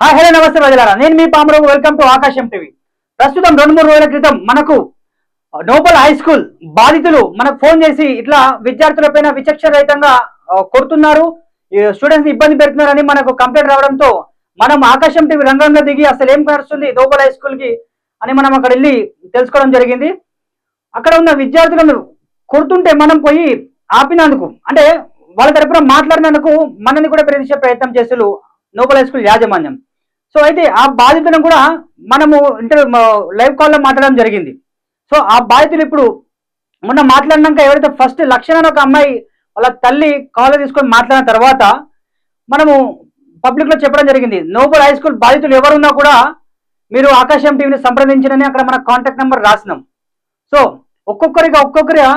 Hello నమస్తే ప్రజలారా, నేను మీ పామరావు. వెల్కమ్ టు ఆకాశం టీవీ. ప్రస్తుతం 2-3 రోజుల క్రితం మనకు నోబల్ హై స్కూల్ బాధితులు మనకు ఫోన్ చేసి ఇట్లా విద్యార్థులపైన విచక్షణ రహితంగా కొడుతున్నారు, స్టూడెంట్స్ ఇబ్బంది పెడుతున్నారని మనకు కంప్లైంట్ రావడంతో మనం ఆకాశం టీవీ రంగంలో దిగి అసలు ఏం నడుస్తుంది నోబల్ హై స్కూల్ కి అని మనం అక్కడ వెళ్ళి తెలుసుకోవడం జరిగింది. అక్కడ ఉన్న విద్యార్థులను కొడుతుంటే మనం పోయి ఆపినందుకు, అంటే వాళ్ళ తరపున మాట్లాడినందుకు మనని కూడా ప్రవేశించే ప్రయత్నం చేస్తున్నారు నోబల్ హై స్కూల్ యాజమాన్యం. సో అయితే ఆ బాధితులను కూడా మనము లైవ్ కాల్లో మాట్లాడడం జరిగింది. సో ఆ బాధితులు ఇప్పుడు మొన్న మాట్లాడినాక ఎవరైతే ఫస్ట్ లక్షణ ఒక అమ్మాయి వాళ్ళ తల్లి కాల్ తీసుకొని మాట్లాడిన తర్వాత మనము పబ్లిక్ లో చెప్పడం జరిగింది, నోబల్ హై స్కూల్ బాధితులు ఎవరున్నా కూడా మీరు ఆకాశం టీవీని సంప్రదించడని అక్కడ మన కాంటాక్ట్ నెంబర్ రాసినాం. సో ఒక్కొక్కరిగా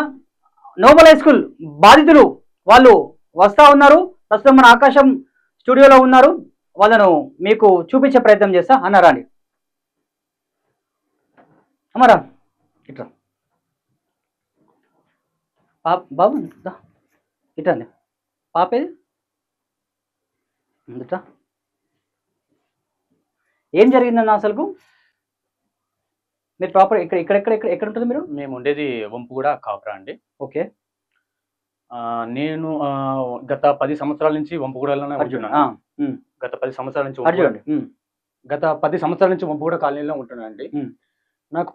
నోబల్ హై స్కూల్ బాధితులు వాళ్ళు వస్తా ఉన్నారు. ప్రస్తుతం మన ఆకాశం స్టూడియోలో ఉన్నారు, వాళ్ళను మీకు చూపించే ప్రయత్నం చేస్తా. అన్నారాండి అమ్మారా ఇట్రా బాబు, ఇట్రా అండి పాపేది ఇట్రా. ఏం జరిగిందన్న అసలుకు? మీరు ప్రాపర్ ఎక్కడ ఉంటుంది? మేము ఉండేది వంపుగూడ కాపురా అండి. ఓకే. నేను గత 10 సంవత్సరాల నుంచి వంపుగూడలోనే ఉంటున్నాను. గత 10 సంవత్సరాల నుంచి వంపుగూడ కాలనీలో ఉంటున్నానండి. నాకు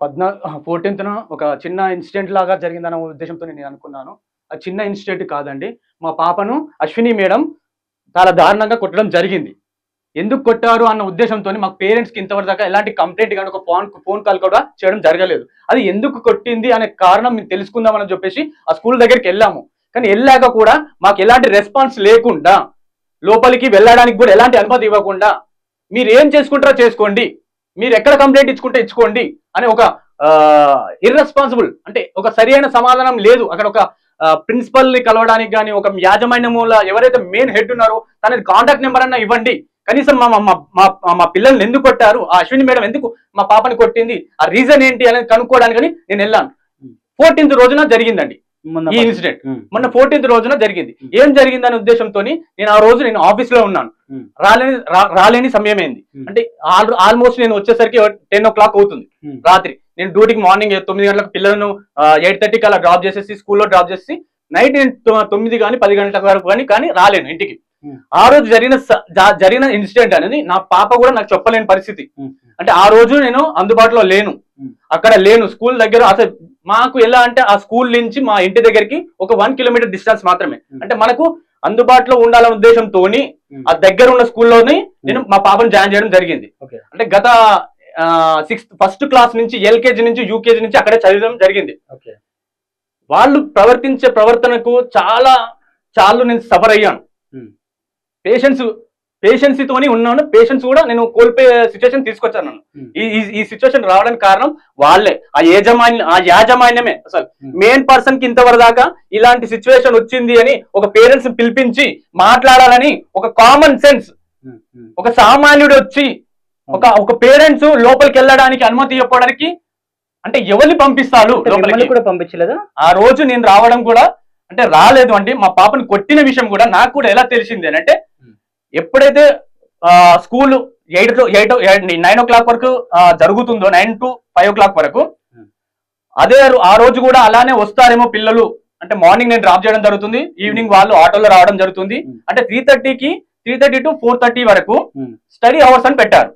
14th ఒక చిన్న ఇన్సిడెంట్ లాగా జరిగిందన్న ఉద్దేశంతో నేను అనుకున్నాను. ఆ చిన్న ఇన్సిడెంట్ కాదండి, మా పాపను అశ్విని మేడం చాలా దారుణంగా కొట్టడం జరిగింది. ఎందుకు కొట్టారు అన్న ఉద్దేశంతో మాకు పేరెంట్స్కి ఇంతవరకు దాకా ఎలాంటి కంప్లైంట్ కానీ ఒక ఫోన్ కాల్ కూడా చేయడం జరగలేదు. అది ఎందుకు కొట్టింది అనే కారణం మేము తెలుసుకుందామని చెప్పేసి ఆ స్కూల్ దగ్గరికి వెళ్ళాము. కానీ వెళ్ళాక కూడా మాకు ఎలాంటి రెస్పాన్స్ లేకుండా, లోపలికి వెళ్ళడానికి కూడా ఎలాంటి అనుమతి ఇవ్వకుండా, మీరు ఏం చేసుకుంటారో చేసుకోండి, మీరు ఎక్కడ కంప్లైంట్ ఇచ్చుకోండి అని ఒక ఇర్రెస్పాన్సిబుల్, అంటే ఒక సరైన సమాధానం లేదు. అక్కడ ఒక ప్రిన్సిపల్ ని కలవడానికి కానీ, ఒక యాజమాన్యముల ఎవరైతే మెయిన్ హెడ్ ఉన్నారో తనది కాంటాక్ట్ నెంబర్ అన్నా ఇవ్వండి. కనీసం మా పిల్లల్ని ఎందుకు కొట్టారు, ఆ అశ్విని మేడం ఎందుకు మా పాపని కొట్టింది, ఆ రీజన్ ఏంటి అనేది కనుక్కోవడానికి నేను వెళ్ళాను. 14th రోజున జరిగిందండి ఈ ఇన్సిడెంట్. మొన్న 14th రోజున జరిగింది. ఏం జరిగిందనే ఉద్దేశంతో నేను ఆ రోజు ఆఫీస్ లో ఉన్నాను. రాలేని సమయం అయింది. అంటే ఆల్మోస్ట్ నేను వచ్చేసరికి 10 o'clock అవుతుంది రాత్రి. నేను డ్యూటీకి మార్నింగ్ 9 గంటలకు పిల్లలను 8:30కి అలా డ్రాప్ చేసేసి స్కూల్లో డ్రాప్ చేసి నైట్ నేను 9 కానీ 10 గంటల వరకు కానీ రాలేను ఇంటికి. ఆ రోజు జరిగిన ఇన్సిడెంట్ అనేది నా పాప కూడా నాకు చెప్పలేని పరిస్థితి. అంటే ఆ రోజు నేను అందుబాటులో లేను, అక్కడ లేను, స్కూల్ దగ్గర. అసలు మాకు ఎలా అంటే ఆ స్కూల్ నుంచి మా ఇంటి దగ్గరికి ఒక 1 kilometer డిస్టెన్స్ మాత్రమే. అంటే మనకు అందుబాటులో ఉండాలనే ఉద్దేశంతో ఆ దగ్గర ఉన్న స్కూల్లోనే నేను మా పాపను జాయిన్ చేయడం జరిగింది. అంటే గత 1st క్లాస్ నుంచి LKG నుంచి UKG నుంచి అక్కడే చదవడం జరిగింది. వాళ్ళు ప్రవర్తించే ప్రవర్తనకు చాలా నేను సఫర్ అయ్యాను. పేషెన్సీతోని ఉన్నాను. పేషెన్స్ కూడా నేను కోల్పోయే సిచ్యువేషన్ తీసుకొచ్చాను. ఈ సిచ్యువేషన్ రావడానికి కారణం వాళ్ళే, ఆ యాజమాన్యమే. అసలు మెయిన్ పర్సన్ కి ఇంతవరకు దాకా ఇలాంటి సిచ్యువేషన్ వచ్చింది అని ఒక పేరెంట్స్ పిలిపించి మాట్లాడాలని ఒక కామన్ సెన్స్, ఒక సామాన్యుడు వచ్చి ఒక పేరెంట్స్ లోపలికి వెళ్ళడానికి అనుమతి చెప్పడానికి అంటే ఎవరిని పంపిస్తారు? కూడా పంపించలేదా? ఆ రోజు నేను రావడం కూడా అంటే రాలేదు. అంటే మా పాపను కొట్టిన విషయం కూడా నాకు కూడా ఎలా తెలిసింది అని అంటే, ఎప్పుడైతే స్కూల్ 9 o'clock వరకు జరుగుతుందో, 9 to 5 o'clock వరకు, ఆ రోజు కూడా అలానే వస్తారేమో పిల్లలు. అంటే మార్నింగ్ నేను డ్రాప్ చేయడం జరుగుతుంది, ఈవినింగ్ వాళ్ళు ఆటోలో రావడం జరుగుతుంది. అంటే 3:30 to 4:30 వరకు స్టడీ అవర్స్ అని పెట్టారు.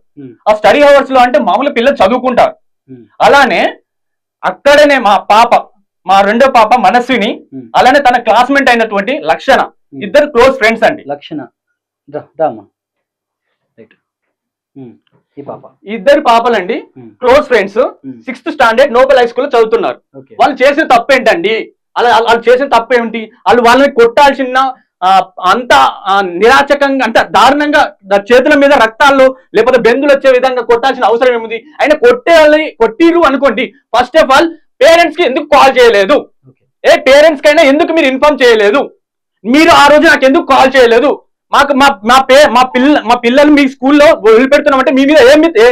ఆ స్టడీ అవర్స్ లో అంటే మామూలు పిల్లలు చదువుకుంటారు. అలానే అక్కడనే మా రెండో పాప మనస్విని, అలానే తన క్లాస్మేట్ అయినటువంటి లక్షణ, ఇద్దరు క్లోజ్ ఫ్రెండ్స్ అండి. లక్షణ ఇద్దరు పాపలండి, close friends. 6th standard Noble High School చదువుతున్నారు. వాళ్ళు చేసిన తప్పేంటండి? వాళ్ళు చేసిన తప్పేంటి? వాళ్ళని కొట్టాల్సిన అంత నిరాచకంగా, అంత దారుణంగా చేతుల మీద రక్తాల్లో లేకపోతే బెందులు వచ్చే విధంగా కొట్టాల్సిన అవసరం ఏముంది? ఆయన కొట్టిరు అనుకోండి, ఫస్ట్ ఆఫ్ ఆల్ పేరెంట్స్ కి ఎందుకు కాల్ చేయలేదు? పేరెంట్స్ కైనా ఎందుకు మీరు ఇన్ఫార్మ్ చేయలేదు? మీరు ఆ రోజు నాకు ఎందుకు కాల్ చేయలేదు? మాకు మా పిల్లలు మీ స్కూల్లో వదిలిపెడుతున్నామంటే మీ మీద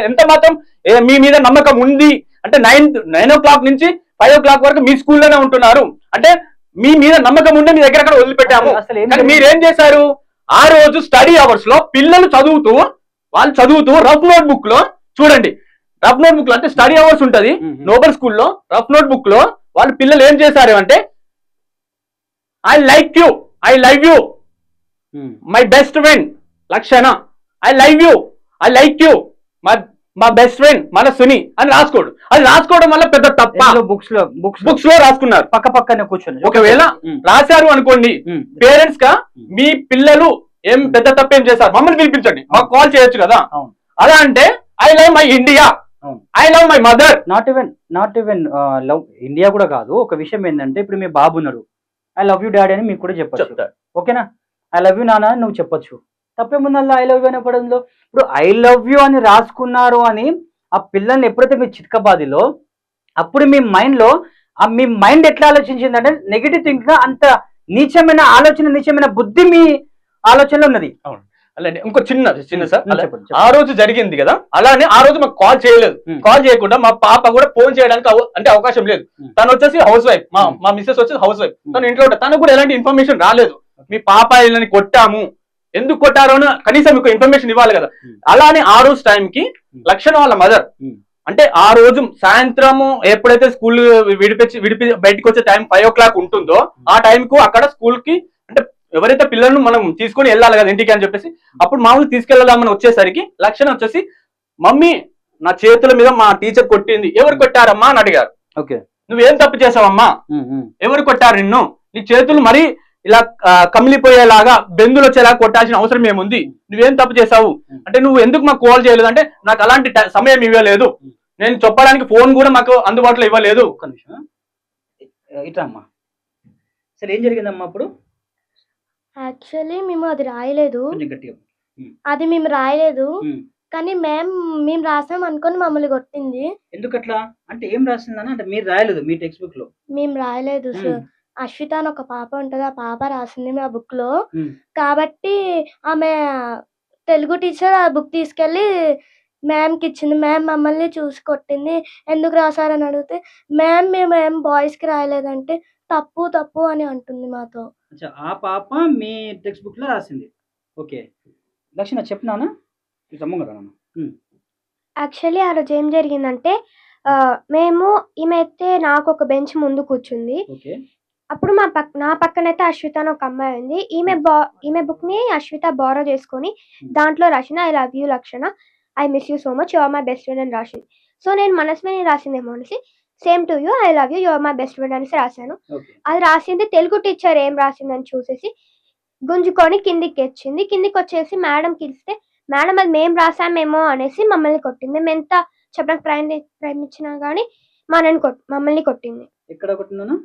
ఎంత మాత్రం మీ మీద నమ్మకం ఉంది? అంటే 9 o'clock నుంచి 5 o'clock వరకు మీ స్కూల్లోనే ఉంటున్నారు అంటే మీ మీద నమ్మకం ఉండే మీ దగ్గర అక్కడ వదిలిపెట్టాము. కానీ మీరేం చేశారు? ఆ రోజు స్టడీ అవర్స్ లో పిల్లలు చదువుతూ వాళ్ళు చదువుతూ రఫ్ నోట్ బుక్ లో చూడండి, రఫ్ నోట్ బుక్ లో అంటే స్టడీ అవర్స్ ఉంటది నోబెల్ స్కూల్లో, రఫ్ నోట్ బుక్ లో వాళ్ళు పిల్లలు ఏం చేశారు అంటే I like you, I love you, my best friend Lakshana, I love you, I like you, మా బెస్ట్ ఫ్రెండ్ మనస్సుని అని రాసుకోడు. అది రాసుకోవడం వల్ల పెద్ద తప్ప. బుక్స్ లో రాసుకున్నారు పక్క పక్కనే కూర్చొని. ఒకవేళ రాశారు అనుకోండి, పేరెంట్స్ గా మీ పిల్లలు ఏం పెద్ద తప్పు ఏం చేశారు, మమ్మల్ని పిలిపించండి, మాకు కాల్ చేయొచ్చు కదా. అలా అంటే I love my India, I love my mother. Not even love India కూడా కాదు. ఒక విషయం ఏంటంటే ఇప్పుడు మీ బాబు ఉన్నారు, ఐ లవ్ యూ డాడీ అని మీకు కూడా చెప్పచ్చు. ఓకేనా, ఐ లవ్ యూ నాన్న అని నువ్వు చెప్పొచ్చు. తప్పేముందల్లా ఐ లవ్ యూ అనే పడంలో. ఇప్పుడు ఐ లవ్ యూ అని రాసుకున్నారు అని ఆ పిల్లల్ని ఎప్పుడైతే మీరు చితకబాదిలో, అప్పుడు మీ మైండ్ ఎట్లా ఆలోచించిందంటే నెగిటివ్ థింక్ గా, అంత నీచమైన ఆలోచన, నీచమైన బుద్ధి మీ ఆలోచనలో ఉన్నది. అవును, అలానే ఇంకో చిన్న సార్, ఆ రోజు జరిగింది కదా, అలానే ఆ రోజు మాకు కాల్ చేయలేదు. కాల్ చేయకుండా మా పాప కూడా ఫోన్ చేయడానికి అంటే అవకాశం లేదు. తను వచ్చేసి హౌస్ వైఫ్, మా మిస్సెస్ వచ్చేసి హౌస్ వైఫ్, తను ఇంట్లో తనకు కూడా ఎలాంటి ఇన్ఫర్మేషన్ రాలేదు. మీ పాప వీళ్ళని కొట్టాము, ఎందుకు కొట్టారో కనీసం మీకు ఇన్ఫర్మేషన్ ఇవ్వాలి కదా. అలానే ఆ రోజు టైంకి లక్షణ వాళ్ళ మదర్, అంటే ఆ రోజు సాయంత్రము ఎప్పుడైతే స్కూల్ విడిపి బయటకు వచ్చే టైం 5 o'clock ఉంటుందో, ఆ టైంకు అక్కడ స్కూల్ కి అంటే ఎవరైతే పిల్లలను మనం తీసుకొని వెళ్ళాలి కదా ఇంటికి అని చెప్పేసి, అప్పుడు మామూలు తీసుకెళ్దామని వచ్చేసరికి లక్షణ వచ్చేసి మమ్మీ నా చేతుల మీద మా టీచర్ కొట్టింది, ఎవరు కొట్టారమ్మా అని అడిగారు. ఓకే, నువ్వేం తప్పు చేసావమ్మా, ఎవరు కొట్టారు నిన్ను, నీ చేతులు మరీ ఇలా కమిలిపోయేలాగా బెందులు వచ్చేలాగా కొట్టాల్సిన అవసరం ఏముంది, నువ్వేం తప్పు చేసావు అంటే, నువ్వు ఎందుకు మాకు కాల్ చేయలేదు అంటే, నాకు అలాంటి సమయం ఇవ్వలేదు, నేను చెప్పడానికి ఫోన్ కూడా మాకు అందుబాటులో ఇవ్వలేదు. ఒక్క నిమిషం ఇట్లా అమ్మా, సరే ఏం జరిగిందమ్మా అప్పుడు? యాక్చువల్లీ మేము అది రాయలేదు, మేము రాయలేదు, కానీ మేము రాసాం అనుకొని మమ్మల్ని కొట్టింది. ఎందుకట్లా అంటే ఏం రాసిందని అంటే మీరు రాయలేదు మీ టెక్స్ట్ బుక్ లో? మేము రాయలేదు సార్. అశ్విత అని ఒక పాప ఉంటది, ఆ పాప రాసింది మా బుక్ లో. కాబట్టి ఆమె తెలుగు టీచర్ ఆ బుక్ తీసుకెళ్లి మ్యామ్కి ఇచ్చింది. మ్యామ్ మమ్మల్ని చూసి కొట్టింది, ఎందుకు రాసారని అడిగితే మేము బాయ్స్ కి రాయలేదంటే తప్పు తప్పు అని అంటుంది మాతో. ఆ పాప మీ టెక్స్ట్ బుక్ లో రాసింది. ఓకే లక్షణ చెప్పినానా? యాక్చువల్లీ ఆ రోజు ఏం జరిగిందంటే, మేము ఈమెయితే నాకు ఒక బెంచ్ ముందు కూర్చుంది. అప్పుడు నా పక్కనైతే అశ్విత అని ఒక అమ్మాయి ఉంది. ఈమె బుక్ ని అశ్విత బారో చేసుకొని దాంట్లో రాసిన I love you Lakshana, I miss you so much, you are my best friend అని రాసింది. సో నేను మనస్విని రాసిందేమో అనేసి same to you, I love you, you are my best friend అనేసి రాశాను. అది రాసింది తెలుగు టీచర్ ఏం రాసిందని చూసేసి గుంజుకొని కిందికి వచ్చింది. కిందికి వచ్చేసి మేడంకి ఇస్తే మేడం అది మేము రాసామేమో అనేసి మమ్మల్ని కొట్టింది. మేము ఎంత చెప్పడానికి ప్రయత్నించినా కానీ మమ్మల్ని కొట్టింది. ఇక్కడ కొట్టిందనా?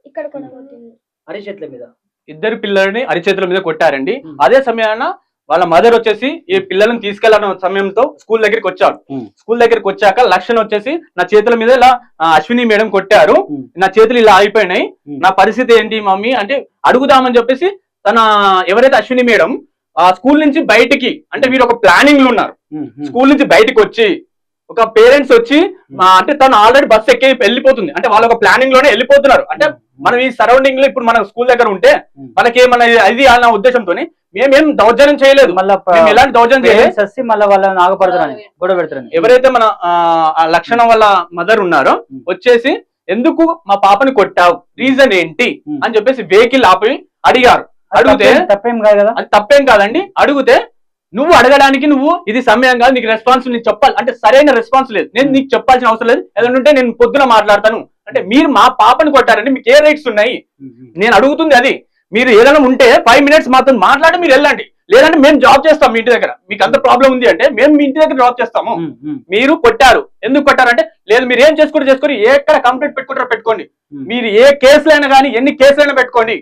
ఇక్కడ కూడా కొట్టింది. అరిచేతుల మీద, ఇద్దరు పిల్లల్ని అరిచేతుల మీద కొట్టారండి. అదే సమయాన వాళ్ళ మదర్ వచ్చేసి ఈ పిల్లలను తీసుకెళ్లాలన్న సమయంతో స్కూల్ దగ్గరికి వచ్చారు. స్కూల్ దగ్గరికి వచ్చాక లక్షణ వచ్చేసి నా చేతుల మీద ఇలా అశ్విని మేడం కొట్టారు, నా చేతులు ఇలా అయిపోయినాయి, నా పరిస్థితి ఏంటి మమ్మీ అంటే అడుగుదామని చెప్పేసి తన ఎవరైతే అశ్విని మేడం ఆ స్కూల్ నుంచి బయటికి అంటే వీరు ఒక ప్లానింగ్ లో ఉన్నారు. స్కూల్ నుంచి బయటకు వచ్చి ఒక పేరెంట్స్ వచ్చి అంటే తను ఆల్రెడీ బస్ ఎక్కి వెళ్ళిపోతుంది, అంటే వాళ్ళు ఒక ప్లానింగ్ లోనే వెళ్ళిపోతున్నారు. అంటే మనం ఈ సరౌండింగ్ లో ఇప్పుడు మన స్కూల్ దగ్గర ఉంటే మనకి ఏమన్నా ఇది అన్న ఉద్దేశంతో మేమేం దౌర్జన్యం చేయలేదు, ఎలాంటి దౌర్జన్యం చేయలేదు. ఎవరైతే మన లక్షణ వాళ్ళ మదర్ ఉన్నారో వచ్చేసి ఎందుకు మా పాపని కొట్టావు, రీజన్ ఏంటి అని చెప్పేసి వెహికల్ ఆపి అడిగారు. అడిగితే తప్పేం కాదు కదా, అది తప్పేం కాదండి. అడిగితే నువ్వు అడగడానికి నువ్వు ఇది సమయం కాదు, నీకు రెస్పాన్స్ నీకు చెప్పాలి అంటే సరైన రెస్పాన్స్ లేదు, నేను నీకు చెప్పాల్సిన అవసరం లేదు, ఏదంటే నేను పొద్దున మాట్లాడతాను అంటే మీరు మా పాపని కొట్టారంటే మీకు ఏ రైట్స్ ఉన్నాయి? నేను అడుగుతుంది అది. మీరు ఏదైనా ఉంటే 5 minutes మాత్రం మాట్లాడి మీరు వెళ్ళండి, లేదంటే మేము జాబ్ చేస్తాం మీ ఇంటి దగ్గర, మీకు అంత ప్రాబ్లం ఉంది అంటే మేము మీ ఇంటి దగ్గర జాబ్ చేస్తాము. మీరు కొట్టారు, ఎందుకు కొట్టారంటే లేదు మీరు ఏం చేసుకొని ఎక్కడ కంప్లైంట్ పెట్టుకుంటారో పెట్టుకోండి, మీరు ఏ కేసులైనా కానీ ఎన్ని కేసులైనా పెట్టుకోండి,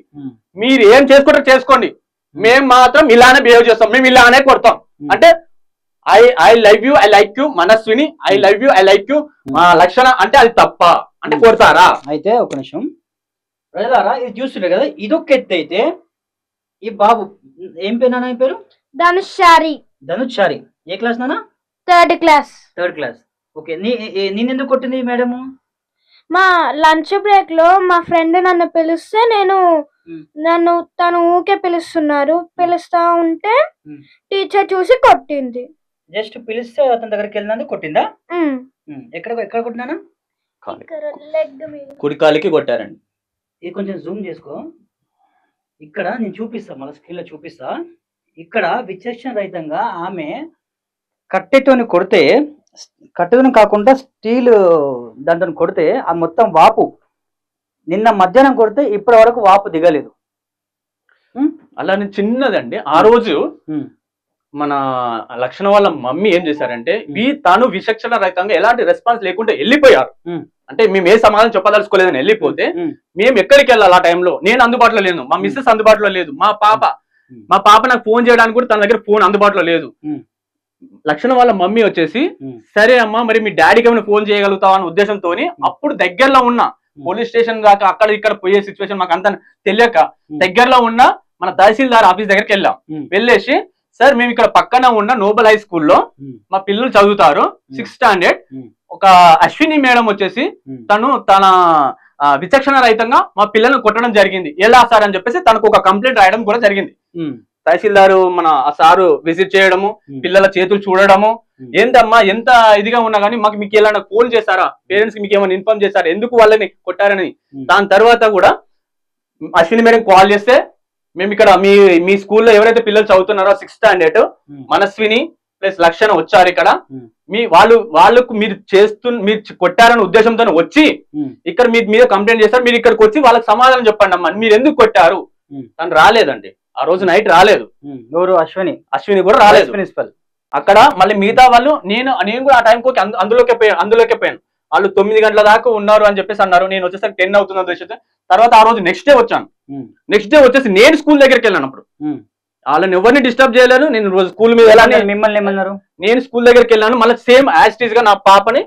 మీరు ఏం చేసుకుంటారో చేసుకోండి, మేము మాత్రం ఇలానే బిహేవ్ చేస్తాం, మేము ఇలానే కొడతాం అంటే I love you, I like you Manaswini, I love you, I like you లక్షణ అంటే అది తప్ప అంటే కొడతారా? అయితే ఒక నిమిషం ప్రజలారా, ఇది చూస్తుండే కదా, ఇదొక ఎత్తు అయితే ఈ బాబు ఏం పేరు నాన్న పేరు? ధనుషారి. ధనుషారి ఏ క్లాస్ నాన్న? Third class. ఓకే, నేనెందుకు కొట్టింది మేడము? మా లంచ్ బ్రేక్ లో మా ఫ్రెండ్ నన్ను పిలిస్తే నేను నన్ను తను ఊకే పిలుస్తున్నారు, పిలుస్తా ఉంటే టీచర్ చూసి కొట్టింది. జస్ట్ పిలిస్తే అతని దగ్గరికి వెళ్ళినందుకు కొట్టిందా? ఎక్కడ కొట్టినానా? లెగ్ మీద. కుడి కాలికి కొట్టారండి. ఇది కొంచెం జూమ్ చేసుకో. ఇక్కడ నేను చూపిస్తా, మళ్ళీ స్క్రీన్లో చూపిస్తా. ఇక్కడ విచక్షణ రహితంగా ఆమె కట్టెతోని కొడితే, కట్టెతోని కాకుండా స్టీల్ దాంతో కొడితే ఆ మొత్తం వాపు నిన్న మధ్యాహ్నం కొడితే ఇప్పటి వరకు వాపు దిగలేదు. అలానే చిన్నదండి. ఆ రోజు మన లక్షణ వాళ్ళ మమ్మీ ఏం చేశారంటే తాను విచక్షణ రహితంగా ఎలాంటి రెస్పాన్స్ లేకుండా వెళ్ళిపోయారు. అంటే మేము ఏ సమాధానం చెప్పదలుచుకోలేదని వెళ్ళిపోతే మేము ఎక్కడికి వెళ్ళాలి? ఆ టైంలో నేను అందుబాటులో లేను, మా మిస్సెస్ అందుబాటులో లేదు, మా పాప నాకు ఫోన్ చేయడానికి కూడా తన దగ్గర ఫోన్ అందుబాటులో లేదు. లక్షణ వాళ్ళ మమ్మీ వచ్చేసి సరే అమ్మా మరి మీ డాడీకి ఏమైనా ఫోన్ చేయగలుగుతావా అనే ఉద్దేశంతో అప్పుడు దగ్గరలో ఉన్న పోలీస్ స్టేషన్ దాకా అక్కడ ఇక్కడ పోయే సిచ్యువేషన్ మాకు అంత తెలియక దగ్గరలో ఉన్న మన తహసీల్దార్ ఆఫీస్ దగ్గరికి వెళ్ళాం. వెళ్ళేసి సార్ మేము ఇక్కడ పక్కన ఉన్న నోబెల్ హై స్కూల్లో మా పిల్లలు చదువుతారు 6th స్టాండర్డ్, ఒక అశ్విని మేడం వచ్చేసి తన విచక్షణ రహితంగా మా పిల్లల్ని కొట్టడం జరిగింది, ఎలా సార్ అని చెప్పేసి తనకు ఒక కంప్లైంట్ రాయడం కూడా జరిగింది. తహసీల్దారు మన ఆ సారు విజిట్ చేయడము, పిల్లల చేతులు చూడడము, ఏంటమ్మా ఎంత ఇదిగా ఉన్నా కానీ మీకు ఎలా ఫోన్ చేశారా, పేరెంట్స్ కి మీకు ఏమైనా ఇన్ఫార్మ్ చేశారా, ఎందుకు వాళ్ళని కొట్టారని. దాని తర్వాత కూడా అశ్విని మేడం కాల్ చేస్తే మేము ఇక్కడ మీ స్కూల్లో ఎవరైతే పిల్లలు చదువుతున్నారో 6th స్టాండర్డ్ మనస్విని ప్లస్ లక్షణ వచ్చారు ఇక్కడ, వాళ్ళకు మీరు కొట్టారనే ఉద్దేశంతో వచ్చి ఇక్కడ మీద కంప్లైంట్ చేస్తారు, మీరు ఇక్కడికి వచ్చి వాళ్ళకి సమాధానం చెప్పండి అమ్మా, మీరు ఎందుకు కొట్టారు. తను రాలేదండి, ఆ రోజు నైట్ రాలేదు. ఎవరు? అశ్విని కూడా రాలేదు ప్రిన్సిపల్. అక్కడ మళ్ళీ మిగతా వాళ్ళు నేను కూడా ఆ టైంకి అందులోకి పోయాను. వాళ్ళు 9 గంటల దాకా ఉన్నారు అని చెప్పేసి అన్నారు. నేను వచ్చేసరికి 10 అవుతుందని తెలిసి తర్వాత ఆ రోజు నెక్స్ట్ డే వచ్చాను. నెక్స్ట్ డే వచ్చేసి నేను స్కూల్ దగ్గరికి వెళ్ళాను. అప్పుడు వాళ్ళని ఎవరిని డిస్టర్బ్ చేయలేను. నేను రోజు స్కూల్ మీద వెళ్ళాను. మిమ్మల్ని ఏమన్నారు? నేను స్కూల్ దగ్గరికి వెళ్ళాను. మళ్ళీ సేమ్ యాజ్ టీజ్ గా నా పాపని,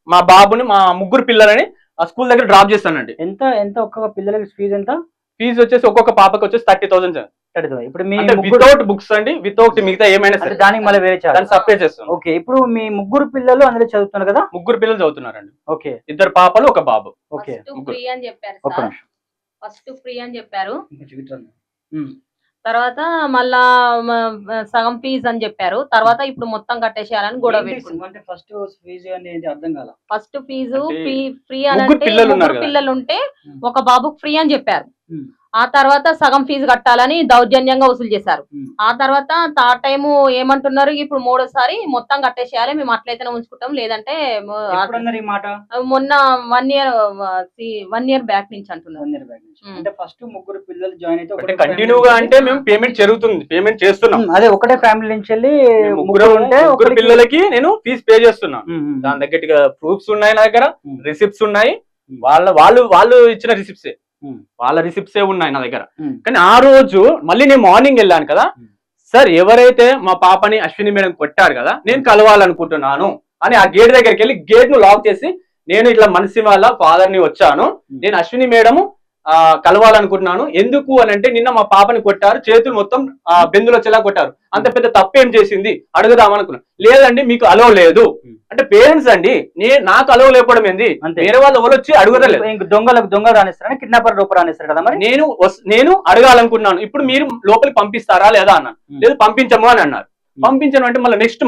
మా బాబుని, మా ముగ్గురు పిల్లలని ఆ స్కూల్ దగ్గర డ్రాప్ చేస్తానండి. ఎంత ఒక్కొక్క పిల్లలకి ఫీజు ఎంత? ఫీజు వచ్చేసి ఒక్కొక్క పాపకి వచ్చేసి 30,000. ఇప్పుడు వితౌట్ బుక్స్ అండి, వితౌట్ మిగతా ఏమైనా సరే దానికి మళ్ళీ వేరే సపరేట్ చేస్తాం. ఓకే, ఇప్పుడు మీ ముగ్గురు పిల్లలు అందులో చదువుతున్నారు కదా? ముగ్గురు పిల్లలు చదువుతున్నారండి. ఓకే, 2 పాపలు 1 బాబు. ఓకే, ఫస్ట్ ఫ్రీ అని చెప్పారు. తర్వాత మళ్ళా సగం ఫీజు అని చెప్పారు. తర్వాత ఇప్పుడు మొత్తం కట్టేసేయాలని గొడవ పెట్టుకున్నారు. ఫస్ట్ ఫీజు ఫ్రీ అని అంటే పిల్లలు ఉంటే 1 బాబుకి ఫ్రీ అని చెప్పారు. ఆ తర్వాత సగం ఫీజు కట్టాలని దౌర్జన్యంగా వసూలు చేశారు. ఆ తర్వాత థర్డ్ టైం ఏమంటున్నారు, ఇప్పుడు 3వసారి మొత్తం కట్టేసేయాలి, మేము అట్లయితేనే ఉంచుకుంటాం, లేదంటే మొన్న 1 ఇయర్ బ్యాక్ నుంచి అంటున్నారు. అంటే ఫస్ట్ ముగ్గురు పిల్లలు జాయిన్ అయితే కంటిన్యూగా అంటే మేము పేమెంట్ జరుగుతుంది, పేమెంట్ చేస్తున్నాం. అదే ఒకటే ఫ్యామిలీ నుంచి వెళ్ళి ముగ్గురు పిల్లలకి నేను ఫీజు పే చేస్తున్నాను. దాని దగ్గర ప్రూఫ్స్ ఉన్నాయి, నా దగ్గర రిసిప్ట్స్ ఉన్నాయి. వాళ్ళు ఇచ్చిన రిసిప్ట్సే, వాళ్ళ రిసిప్ట్సే ఉన్నాయి నా దగ్గర. కానీ ఆ రోజు మళ్ళీ నేను మార్నింగ్ వెళ్ళాను కదా సార్, ఎవరైతే మా పాపని అశ్విని మేడం కొట్టారు కదా, నేను కలవాలనుకుంటున్నాను అని ఆ గేట్ దగ్గరికి వెళ్ళి గేట్ ను లాక్ చేసి, నేను ఇట్లా మనిషి వాళ్ళ ఫాదర్ ని వచ్చాను, నేను అశ్విని మేడము కలవాలనుకుంటున్నాను. ఎందుకు అని అంటే నిన్న మా పాపని కొట్టారు, చేతులు మొత్తం బెందులు వచ్చేలా కొట్టారు, అంత పెద్ద తప్పేం చేసింది అడుగుదామనుకున్నాను. లేదండి మీకు అలవ లేదు అంటే పేరెంట్స్ అండి, నాకు అలవ లేకపోవడం ఏంది, వేరే వాళ్ళు ఎవరు వచ్చి అడుగుదలేదు. దొంగ రానిస్తారా, కిడ్నాపర్ రూప రానిస్తారు కదా. మరి నేను అడగాలనుకుంటున్నాను, ఇప్పుడు మీరు లోపలికి పంపిస్తారా లేదా అన్నాను. లేదు పంపించము అని అన్నారు. పంపించను అంటే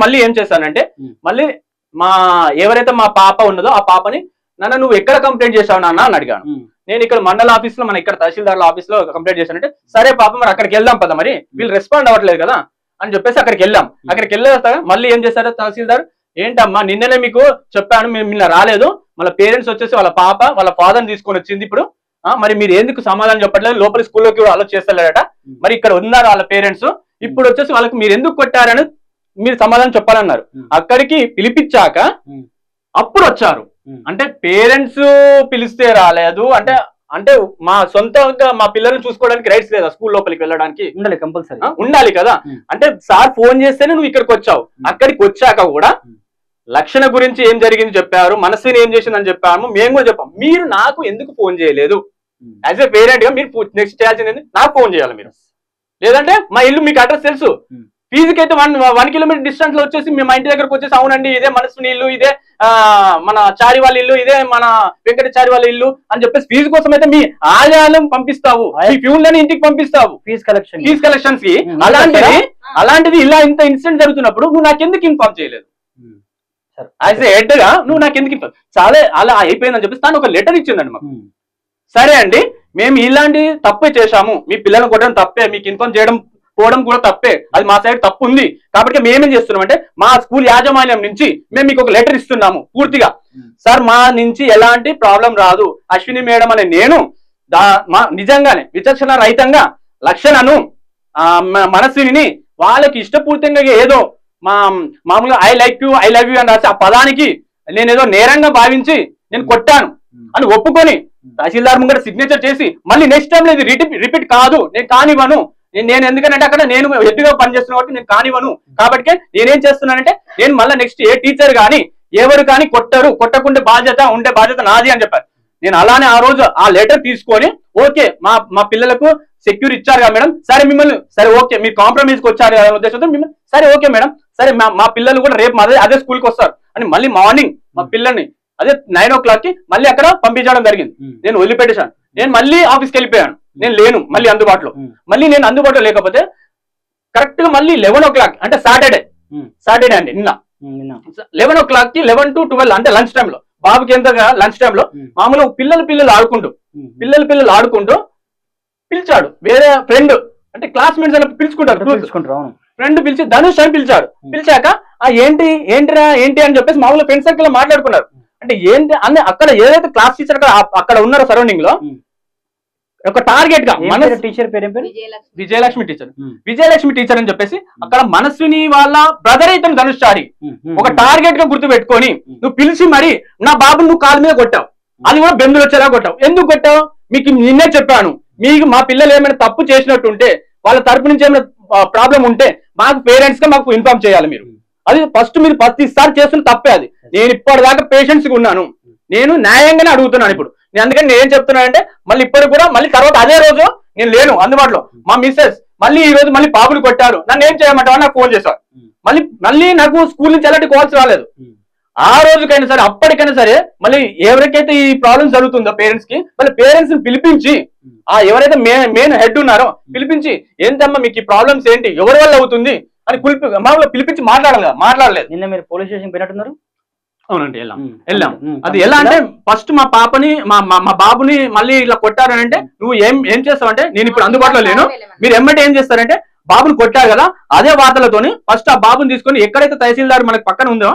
మళ్ళీ ఏం చేశానంటే, మళ్ళీ ఎవరైతే మా పాప ఉన్నదో ఆ పాపని, నాన్న నువ్వు ఎక్కడ కంప్లైంట్ చేశావు నాన్న అని అడిగాను. నేను ఇక్కడ మండల ఆఫీస్ లో, మన ఇక్కడ తహసీల్దార్ల ఆఫీస్ లో కంప్లైంట్ చేశానంటే, సరే పాప మరి అక్కడికి వెళ్దాం పద, మరి వీళ్ళు రెస్పాండ్ అవ్వట్లేదు కదా అని చెప్పేసి అక్కడికి వెళ్ళాం. అక్కడికి వెళ్ళేస్తా మళ్ళీ ఏం చేశారు తహసీల్దార్, ఏంటమ్మా నిన్ననే మీకు చెప్పాను, మేము నిన్న రాలేదు, మళ్ళీ పేరెంట్స్ వచ్చేసి వాళ్ళ పాప వాళ్ళ ఫాదర్ని తీసుకొని వచ్చింది, ఇప్పుడు మరి మీరు ఎందుకు సమాధానం చెప్పట్లేదు, లోపలి స్కూల్లోకి కూడా అలో చేస్తలేరట, మరి ఇక్కడ ఉన్నారు వాళ్ళ పేరెంట్స్, ఇప్పుడు వచ్చేసి వాళ్ళకి మీరు ఎందుకు కొట్టారని మీరు సమాధానం చెప్పాలన్నారు. అక్కడికి పిలిపించాక అప్పుడు వచ్చారు. అంటే పేరెంట్స్ పిలిస్తే రాలేదు అంటే, మా సొంతంగా మా పిల్లల్ని చూసుకోవడానికి రైట్స్ లేదా స్కూల్ లోపలికి వెళ్ళడానికి? ఉండాలి, కంపల్సరీ ఉండాలి కదా. అంటే సార్ ఫోన్ చేస్తేనే నువ్వు ఇక్కడికి వచ్చావు. అక్కడికి వచ్చాక కూడా లక్షణ గురించి ఏం జరిగింది చెప్పారు, మనస్సుని ఏం చేసిందని చెప్పాము, మేము కూడా చెప్పాం. మీరు నాకు ఎందుకు ఫోన్ చేయలేదు? యాజ్ ఏ పేరెంట్ గా మీరు నెక్స్ట్ చేయాల్సింది నాకు ఫోన్ చేయాలి మీరు, లేదంటే మా ఇల్లు మీకు అడ్రస్ తెలుసు, ఫీజుకి అయితే 1 కిలోమీటర్ డిస్టెన్స్ లో వచ్చేసి మేము మా ఇంటి దగ్గరకు వచ్చేసి అవునండి ఇదే మనసు ఇల్లు, ఇదే మన చారి వాళ్ళ ఇల్లు, ఇదే మన వెంకటాచారి వాళ్ళ ఇల్లు అని చెప్పేసి ఫీజు కోసం అయితే మీ ఆలయాలను పంపిస్తావు, ఈ ఫ్యూన్లని ఇంటికి పంపిస్తావు ఫీజ్ కలెక్షన్స్ కి. అలాంటిది ఇలా ఇంత ఇన్సిడెంట్ జరుగుతున్నప్పుడు నువ్వు నాకెందుకు ఇన్ఫార్మ్ చేయలేదు? యాజ్ ఏ హెడ్ గా నువ్వు నాకెందుకు ఇన్ఫార్మ్? చాలా అలా అయిపోయిందని చెప్పేసి తను ఒక లెటర్ ఇచ్చిందండి మాకు. సరే అండి, మేము ఇలాంటి తప్పే చేశాము, మీ పిల్లలను కొట్టడం తప్పే, మీకు ఇన్ఫార్మ్ చేయడం పోవడం కూడా తప్పే, అది మా సైడ్ తప్పు ఉంది కాబట్టి మేమేం చేస్తున్నాం అంటే మా స్కూల్ యాజమాన్యం నుంచి మేము మీకు ఒక లెటర్ ఇస్తున్నాము పూర్తిగా. సార్ మా నుంచి ఎలాంటి ప్రాబ్లం రాదు, అశ్విని మేడం అనే నేను నిజంగానే విచక్షణ రహితంగా లక్షణను మనస్విని వాళ్ళకి ఇష్టపూర్తిగా ఏదో మామూలుగా I like you I love you అని రాసి ఆ పదానికి నేను ఏదో నేరంగా భావించి నేను కొట్టాను అని ఒప్పుకొని తహసీల్దార్ ముంగట సిగ్నేచర్ చేసి మళ్ళీ నెక్స్ట్ టైం ఇది రిపీట్ కాదు, నేను కానివ్వను, నేను ఎందుకంటే అక్కడ నేను హెడ్గా పనిచేస్తున్నా కాబట్టి నేను కానివ్వను. కాబట్టి నేనేం చేస్తున్నానంటే నేను మళ్ళీ నెక్స్ట్ ఏ టీచర్ కానీ ఎవరు కానీ కొట్టకుండే ఉండే బాధ్యత నాది అని చెప్పారు. నేను అలానే ఆ రోజు ఆ లెటర్ తీసుకొని ఓకే మా పిల్లలకు సెక్యూర్ ఇచ్చారు కదా మేడం, సరే మిమ్మల్ని సరే ఓకే మీరు కాంప్రమైజ్కి వచ్చారు అనే ఉద్దేశంతో మిమ్మల్ని సరే ఓకే మేడం, సరే మా పిల్లలు కూడా రేపు అదే స్కూల్కి వస్తారు అని మళ్ళీ మార్నింగ్ మా పిల్లల్ని అదే 9 o'clock కి మళ్ళీ అక్కడ పంపించడం జరిగింది. నేను వదిలిపెట్టేశాను, నేను మళ్ళీ ఆఫీస్కి వెళ్ళిపోయాను, నేను లేను మళ్ళీ అందుబాటులో. మళ్ళీ నేను అందుబాటులో లేకపోతే కరెక్ట్ గా మళ్ళీ 11 o'clock అంటే సాటర్డే అండి నిన్న 11 o'clock కి 11 to 12 అంటే లంచ్ టైంలో బాబుకి ఎంతగా లంచ్ టైంలో మామూలుగా పిల్లలు ఆడుకుంటూ పిలిచాడు వేరే ఫ్రెండ్, అంటే క్లాస్మేట్స్ అని పిలుచుకుంటారు, ఫ్రెండ్ పిలిచి ధనుష్ అని పిలిచాడు. పిలిచాక ఏంటి అని చెప్పేసి మామూలుగా ఫ్రెండ్ సర్కిల్ లో మాట్లాడుకున్నారు. అంటే ఏంటి అని అక్కడ ఏదైతే క్లాస్ టీచర్ అక్కడ ఉన్నారో సరౌండింగ్ లో ఒక టార్గెట్ గా మన టీచర్ పేరు విజయలక్ష్మి టీచర్ అని చెప్పేసి అక్కడ మనస్విని వాళ్ళ బ్రదర్ అయితే ధనుషారి ఒక టార్గెట్ గా గుర్తు పెట్టుకొని నువ్వు పిలిచి మరి నా బాబుని నువ్వు కాలు మీద కొట్టావు, అది కూడా బెందులు వచ్చేలా కొట్టావు. ఎందుకు కొట్టావు? మీకు నిన్నే చెప్పాను, మీకు మా పిల్లలు ఏమైనా తప్పు చేసినట్టుంటే వాళ్ళ తరపు నుంచి ఏమైనా ప్రాబ్లం ఉంటే మాకు పేరెంట్స్ గా మాకు ఇన్ఫార్మ్ చేయాలి మీరు. అది ఫస్ట్ మీరు ప్రతిసారి చేస్తున్న తప్పే అది. నేను ఇప్పటిదాకా పేషెన్స్ గా ఉన్నాను, నేను న్యాయంగానే అడుగుతున్నాను. ఇప్పుడు నేను అందుకని నేను ఏం చెప్తున్నానంటే మళ్ళీ ఇప్పటికి కూడా మళ్ళీ తర్వాత అదే రోజు నేను లేను అందుబాటులో, మా మిస్సెస్ మళ్ళీ ఈ రోజు మళ్ళీ బాబులు కొట్టారు, నన్ను ఏం చేయమంటావా నాకు ఫోన్ చేశారు. మళ్ళీ నాకు స్కూల్ నుంచి ఎలాంటి కాల్స్ రాలేదు. ఆ రోజుకైనా సరే అప్పటికైనా సరే మళ్ళీ ఎవరికైతే ఈ ప్రాబ్లమ్స్ జరుగుతుందో పేరెంట్స్ కి మళ్ళీ పేరెంట్స్ ని పిలిపించి ఎవరైతే మెయిన్ హెడ్ ఉన్నారో పిలిపించి ఏంటమ్మా మీకు ఈ ప్రాబ్లమ్స్ ఏంటి, ఎవరి వల్ల అవుతుంది అని మామూలుగా పిలిపించి మాట్లాడలేదు. నిన్న మీరు పోలీస్ స్టేషన్ పోయినట్టున్నారు? అవునండి వెళ్ళాం. అది ఎలా అంటే ఫస్ట్ మా పాపని మా బాబుని మళ్ళీ ఇలా కొట్టారు అంటే నువ్వు ఏం చేస్తావంటే నేను ఇప్పుడు అందుబాటులో లేను, మీరు ఎమ్మటే ఏం చేస్తారంటే బాబుని కొట్టారు కదా అదే వార్తలతోని ఫస్ట్ ఆ బాబుని తీసుకొని ఎక్కడైతే తహసీల్దార్ మనకు పక్కన ఉందో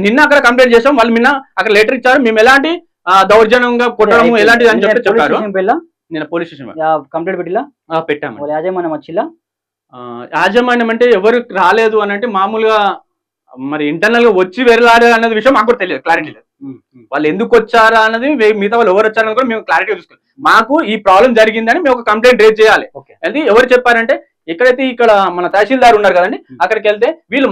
నిన్న అక్కడ కంప్లైంట్ చేసాం, వాళ్ళు నిన్న అక్కడ లెటర్ ఇచ్చారు, మేము ఎలాంటి దౌర్జన్యంగా కొట్టడం ఎలాంటిది అని చెప్పి చెప్పారు. నేను పోలీస్ స్టేషన్ కంప్లైంట్ పెట్టాము. యాజమాన్యం వచ్చిలా? యాజమాన్యం అంటే ఎవరు రాలేదు అని అంటే మామూలుగా మరి ఇంటర్నల్ గా వచ్చి వెళ్ళారు అన్నది విషయం మాకు తెలియదు, క్లారిటీ లేదు. వాళ్ళు ఎందుకు వచ్చారా అన్నది మిగతా వాళ్ళు ఎవరు వచ్చారని కూడా మేము క్లారిటీ చూసుకోవాలి. మాకు ఈ ప్రాబ్లం జరిగిందని మేము ఒక కంప్లైంట్ రేజ్ చేయాలి. అది ఎవరు చెప్పారంటే ఎక్కడైతే ఇక్కడ మన తహసీల్దార్ ఉన్నారు కదండి అక్కడికి వెళ్తే వీళ్ళు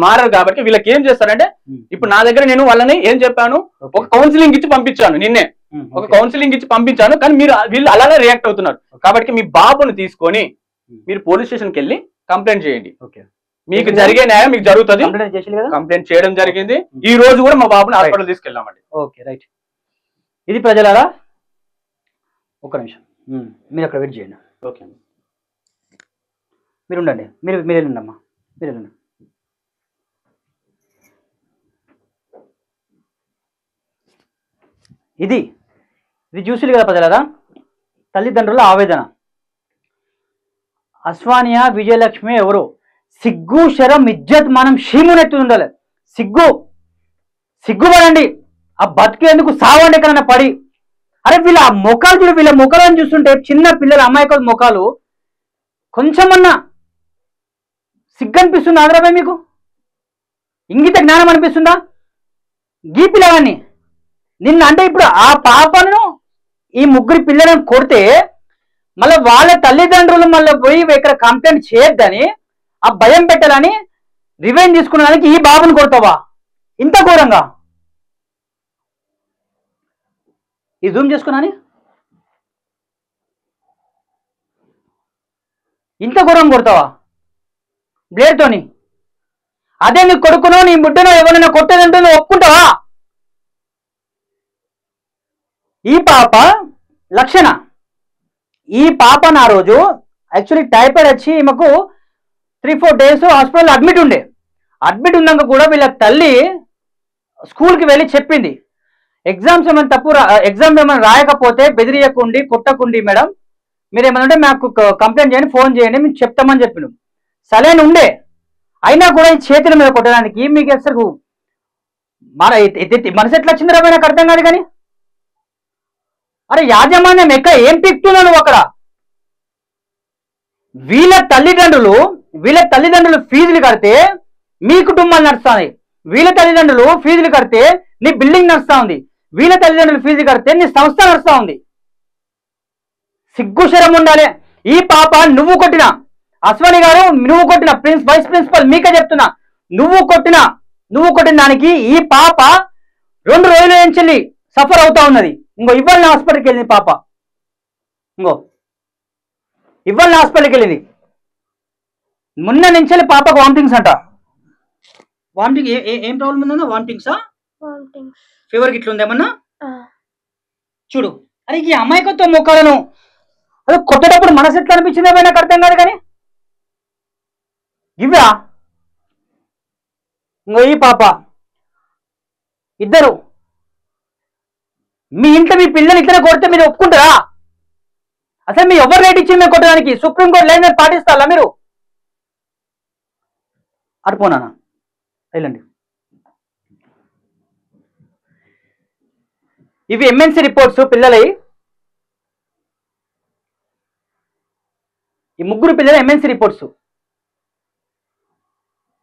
మారారు కాబట్టి వీళ్ళకి ఏం చేస్తారంటే ఇప్పుడు నా దగ్గర నేను వాళ్ళని ఏం చెప్పాను ఒక కౌన్సిలింగ్ ఇచ్చి పంపించాను, నిన్నే ఒక కౌన్సిలింగ్ ఇచ్చి పంపించాను, కానీ వీళ్ళు అలానే రియాక్ట్ అవుతున్నారు. కాబట్టి మీ బాబుని తీసుకొని మీరు పోలీస్ స్టేషన్కి వెళ్ళి కంప్లైంట్ చేయండి, మీకు జరిగే న్యాయం మీకు జరుగుతుంది. కంప్లైంట్ చేయడం జరిగింది. ఈ రోజు కూడా మా బాబుని హాస్పిటల్ తీసుకెళ్ళామండి. Okay right. ఇది ప్రజలారా ఒక్క నిమిషం మీరు అక్కడ వెయిట్ చేయండి. ఓకే మీరు ఉండండి, మీరు వెళ్ళండి అమ్మా, మీరు వెళ్ళండి. ఇది చూసిరు కదా ప్రజలారా, తల్లిదండ్రుల ఆవేదన. అస్వానియా విజయలక్ష్మి ఎవరు? సిగ్గు శరం ఇజ్జత్ మనం షీమునెత్తి ఉండాలి. సిగ్గుపడండి, ఆ బతికేందుకు సావండి ఎక్కడైనా పడి. అరే వీళ్ళ ముఖాలు చూడు, వీళ్ళ ముఖాలను చూస్తుంటే చిన్న పిల్లల అమాయకుల ముఖాలు కొంచెమన్నా సిగ్గు అనిపిస్తుందా? ఆదరాబాయ్ మీకు ఇంగిత జ్ఞానం అనిపిస్తుందా? గీ పిల్లగాన్ని నిన్న అంటే ఇప్పుడు ఆ పాపను ఈ ముగ్గురు పిల్లలను కొడితే మళ్ళీ వాళ్ళ తల్లిదండ్రులు మళ్ళీ పోయి ఇక్కడ కంప్లైంట్ చేయొద్దని ఆ భయం పెట్టాలని రివెంజ్ తీసుకునేదానికి ఈ బాబుని కొడతావా? ఇంత ఘోరంగా ఈ జూమ్ చేసుకున్నాని ఇంత ఘోరంగా కొడతావా? బ్లేడ్తోని. అదే నీ కొడుకునో నీ బిడ్డనో ఎవరైనా కొట్టేదంటే నువ్వు ఒప్పుకుంటావా? ఈ పాప లక్షణ, ఈ పాప నా రోజు యాక్చువల్లీ టైఫాయిడ్ వచ్చి ఈమెకు 3-4 days హాస్పిటల్లో అడ్మిట్ ఉండే. అడ్మిట్ ఉన్నాక కూడా వీళ్ళ తల్లి స్కూల్కి వెళ్ళి చెప్పింది, ఎగ్జామ్స్ ఏమైనా రాయకపోతే బెదిరియకుండి కొట్టకుండి మేడం, మీరు ఏమైనా ఉంటే మాకు కంప్లైంట్ చేయండి, ఫోన్ చేయండి, మేము చెప్తామని చెప్పినాం. సలైన్ ఉండే, అయినా కూడా ఈ చేతుల మీద కొట్టడానికి మీకు అసలు మనసు ఎట్లా వచ్చింది రా నాకు అర్థం కాదు. కానీ అరే యాజమాన్యం ఏం పిక్తున్నావు నువ్వు అక్కడ? వీళ్ళ తల్లిదండ్రులు ఫీజులు కడితే మీ కుటుంబాలు నడుస్తాయి, వీళ్ళ తల్లిదండ్రులు ఫీజులు కడితే నీ బిల్డింగ్ నడుస్తా ఉంది, వీళ్ళ తల్లిదండ్రులు ఫీజు కడితే నీ సంస్థ నడుస్తా ఉంది. సిగ్గుశరం ఉండాలి. ఈ పాప నువ్వు కొట్టిన, అశ్వని గారు నువ్వు కొట్టిన, వైస్ ప్రిన్సిపల్ మీకే చెప్తున్నా, నువ్వు కొట్టిన దానికి ఈ పాప 2 రోజుల నుంచి సఫర్ అవుతా ఉన్నది. ఇంకో ఇవాళ హాస్పిటల్కి వెళ్ళింది పాప, ఇవాళ హాస్పిటల్కి వెళ్ళింది. మొన్న నుంచి పాపకు వామిటింగ్స్ అంట. వామిటింగ్ ఏం ప్రాబ్లం ఉందన్నా? వామిటింగ్సా, ఫీవర్ గిట్ల ఉందేమన్నా? చూడు, అరే ఈ అమాయకత్వం మొక్కలను అదే కొట్టేటప్పుడు మనసు ఎట్లా అనిపించింది నాకు అర్థం కాదు. కానీ ఇవ్వా ఇంకో ఈ పాప, ఇద్దరు మీ ఇంట్లో మీ పిల్లలు ఇద్దరు కొడితే మీరు ఒప్పుకుంటారా? అసలు మీరు ఎవరు రేట్ ఇచ్చింది మేము కొట్టడానికి? సుప్రీంకోర్టు లైన్ మీద పాటిస్తారా మీరు? అటుపోనా వెళ్ళండి. ఇవి ఎంఎన్సీ రిపోర్ట్స్ పిల్లలై, ఈ 3 పిల్లల ఎంఎన్సీ రిపోర్ట్స్.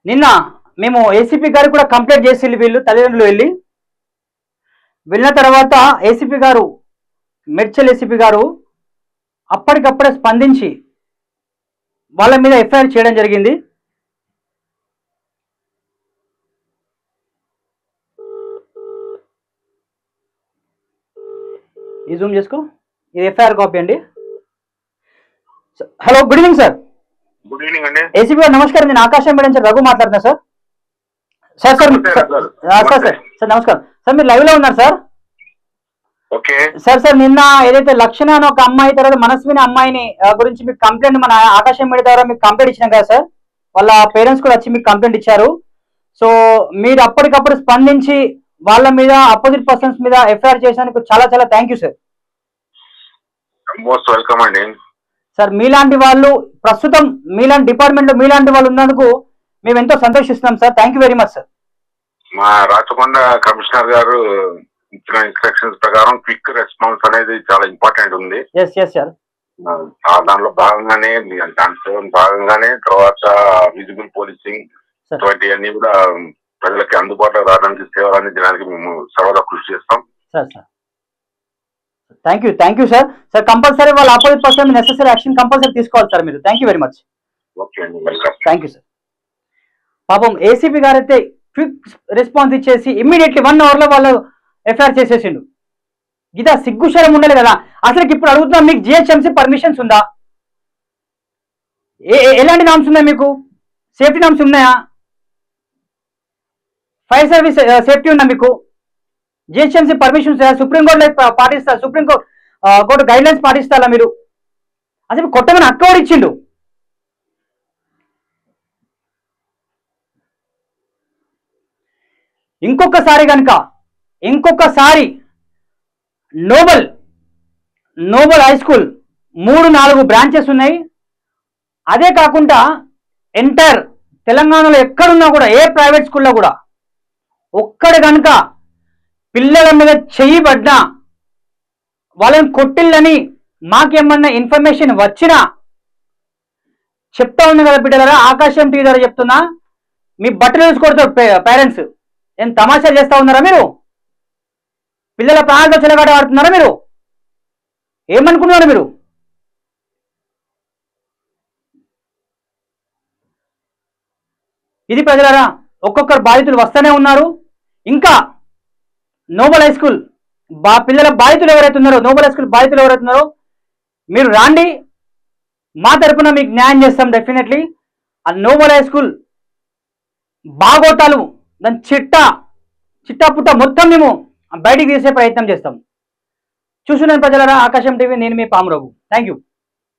నిన్న మేము ఏసీపీ గారు కూడా కంప్లైంట్ చేసి వీళ్ళు తల్లిదండ్రులు వెళ్ళిన తర్వాత ఏసీపీ గారు, మెడ్చల్ ఏసీపీ గారు అప్పటికప్పుడే స్పందించి వాళ్ళ మీద ఎఫ్ఐఆర్ చేయడం జరిగింది. ఈ జూమ్ చేసుకో, ఇది ఎఫ్ఐఆర్ కాపీ అండి. Hello, good evening sir. Good evening అండి. ఏసీపీ గారు నమస్కారం, నేను ఆకాశం మేడం సార్ రఘు మాట్లాడుతున్నా సార్. సార్ నమస్కారం సార్, మీరు లైవ్ లో ఉన్నారు సార్? ఓకే సార్ నిన్న ఏదైతే లక్షణ అని ఒక అమ్మాయి, తర్వాత మనస్విని అమ్మాయిని గురించి మీకు కంప్లైంట్ మన ఆకాశం మీడియా ద్వారా మీకు కంప్లైంట్ ఇచ్చినాం కదా సార్, వాళ్ళ పేరెంట్స్ కూడా వచ్చి మీకు కంప్లైంట్ ఇచ్చారు. సో మీరు అప్పటికప్పుడు స్పందించి వాళ్ళ మీద అపోజిట్ పర్సన్స్ మీద ఎఫ్ఐఆర్ చేసినందుకు చాలా చాలా thank you sir. Most welcome అండి. సార్ మీలాంటి వాళ్ళు ప్రస్తుతం మీలాంటి డిపార్ట్మెంట్ లో మీలాంటి వాళ్ళు ఉన్నందుకు మేము ఎంతో సంతోషిస్తున్నాం sir. Thank you very much sir. మా రాచకొండ కమిషనర్ గారు ఇచ్చిన ఇన్స్ట్రక్షన్స్ ప్రకారం క్విక్ రెస్పాన్స్ అనేది చాలా ఇంపార్టెంట్ ఉంది. సార్ దాంట్లో భాగంగానే తర్వాత విజిబుల్ పోలీసింగ్ ఇటువంటివన్నీ కూడా ప్రజలకి అందుబాటులో రావడానికి సేవలు అందించడానికి మేము సర్వదా కృషి చేస్తాం. Thank you sir. కంపల్సరీ వాళ్ళ opposite person necessary action compulsory తీసుకోవాలి సార్ మీరు. Thank you very much. Okay అండి, వెల్కమ్. Thank you sir. పాపం ఏసీపీ గారు అయితే క్విక్ రెస్పాన్స్ ఇచ్చేసి ఇమ్మీడియట్లీ 1 hour లో వాళ్ళు ఎఫ్ఐఆర్ చేసేసిండు. గీత సిగ్గుశరం ఉండాలి కదా. అసలు ఇప్పుడు అడుగుతున్నాం, మీకు జిహెచ్ఎంసీ పర్మిషన్స్ ఉందా? ఎలాంటి నామ్స్ ఉన్నాయి మీకు? సేఫ్టీ నామ్స్ ఉన్నాయా? ఫైర్ సర్వీస్ సేఫ్టీ ఉందా మీకు? జిహెచ్ఎంసీ పర్మిషన్స్ సుప్రీంకోర్టులో పాటిస్తారు, సుప్రీంకోర్టు గైడ్ లైన్స్ పాటిస్తారా మీరు? అసలు కొట్టమని అక్కడి ఇచ్చిండు. ఇంకొకసారి నోబల్ హై స్కూల్ 3-4 బ్రాంచెస్ ఉన్నాయి. అదే కాకుండా ఎంటైర్ తెలంగాణలో ఎక్కడున్నా కూడా ఏ ప్రైవేట్ స్కూల్లో కూడా ఒక్కడ కనుక పిల్లల మీద చెయ్యి పడ్డా వాళ్ళని కొట్టిల్లని మాకేమన్నా ఇన్ఫర్మేషన్ వచ్చినా చెప్తా ఉంది కదా బిడ్డలారా, ఆకాశం టీవీ ద్వారా చెప్తున్నా, మీ బట్టలు వేసుకోవడం పేరెంట్స్ ఏం తమాషాలు చేస్తా ఉన్నారా మీరు? పిల్లల ప్రాణాలతో చెలగాట ఆడుతున్నారా మీరు? ఏమనుకున్నారు మీరు? ఇది ప్రజలారా, ఒక్కొక్కరు బాధితులు వస్తూనే ఉన్నారు. ఇంకా నోబల్ హై స్కూల్ పిల్లల బాధితులు ఎవరైతే ఉన్నారో, నోబల్ హై స్కూల్ బాధితులు ఎవరైతే ఉన్నారో మీరు రాండి, మా తరపున మీకు న్యాయం చేస్తాం డెఫినెట్లీ. ఆ నోబల్ హై స్కూల్ బాగోతాలు దాని చిట్టా పుట్ట మొత్తం మేము బయటికి తీసే ప్రయత్నం చేస్తాం. చూస్తున్నాను ప్రజలారా, ఆకాశం టీవీ, నేను మీ పామరావు. Thank you.